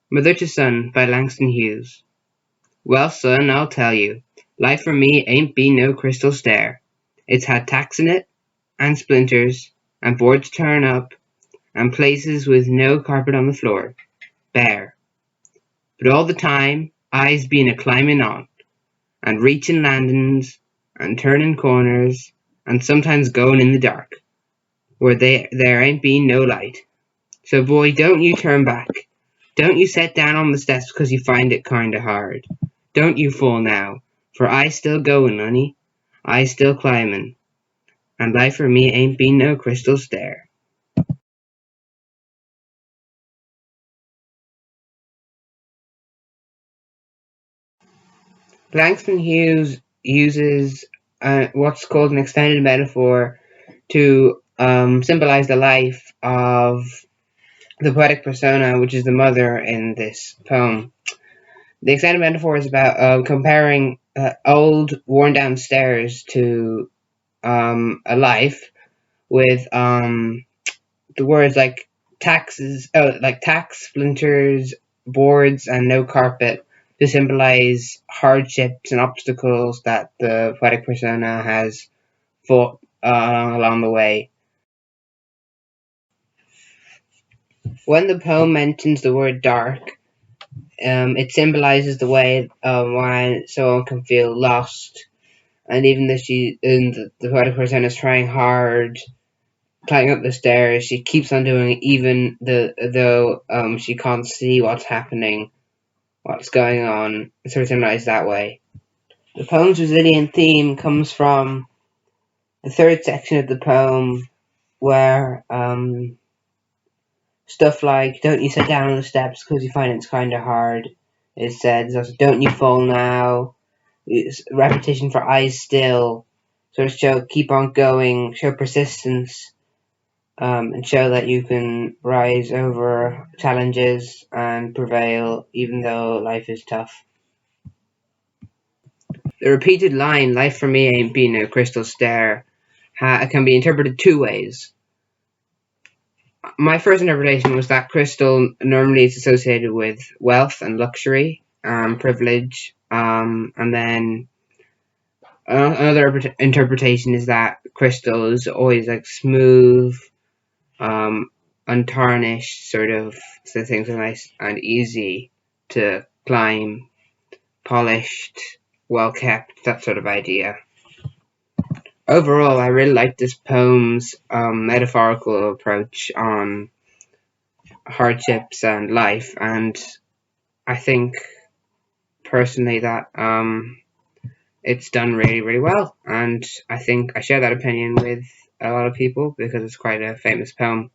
Mother to Son by Langston Hughes. Well, son, I'll tell you, life for me ain't been no crystal stair. It's had tacks in it, and splinters, and boards torn up, and places with no carpet on the floor, bare. But all the time, I's been a climbing on, and reaching landings, and turning corners, and sometimes going in the dark, where there ain't been no light. So boy, don't you turn back. Don't you set down on the steps 'cause you find it kinda hard. Don't you fall now, for I still goin', honey. I still climbin', and life for me ain't been no crystal stair. Langston Hughes uses what's called an extended metaphor to symbolize the life of the poetic persona, which is the mother in this poem. The extended metaphor is about comparing old, worn-down stairs to a life with the words like tacks, splinters, boards, and no carpet to symbolize hardships and obstacles that the poetic persona has fought along the way. When the poem mentions the word dark, it symbolizes the way why someone can feel lost, and even though the poetic persona is trying hard climbing up the stairs, she keeps on doing it even though she can't see what's happening, what's going on. It's sort of symbolized that way. The poem's resilient theme comes from the third section of the poem, where stuff like "Don't you sit down on the steps because you find it's kind of hard" is said. There's also "Don't you fall now." It's repetition for "eyes still," sort of show keep on going, show persistence. And show that you can rise over challenges and prevail even though life is tough. The repeated line, life for me ain't been a crystal stair, can be interpreted two ways. My first interpretation was that crystal normally is associated with wealth and luxury, privilege, and then another interpretation is that crystal is always like smooth, um, untarnished, sort of, so things are nice and easy to climb, polished, well kept, that sort of idea. Overall, I really like this poem's metaphorical approach on hardships and life, and I think personally that it's done really, really well, and I think I share that opinion with a lot of people because it's quite a famous poem.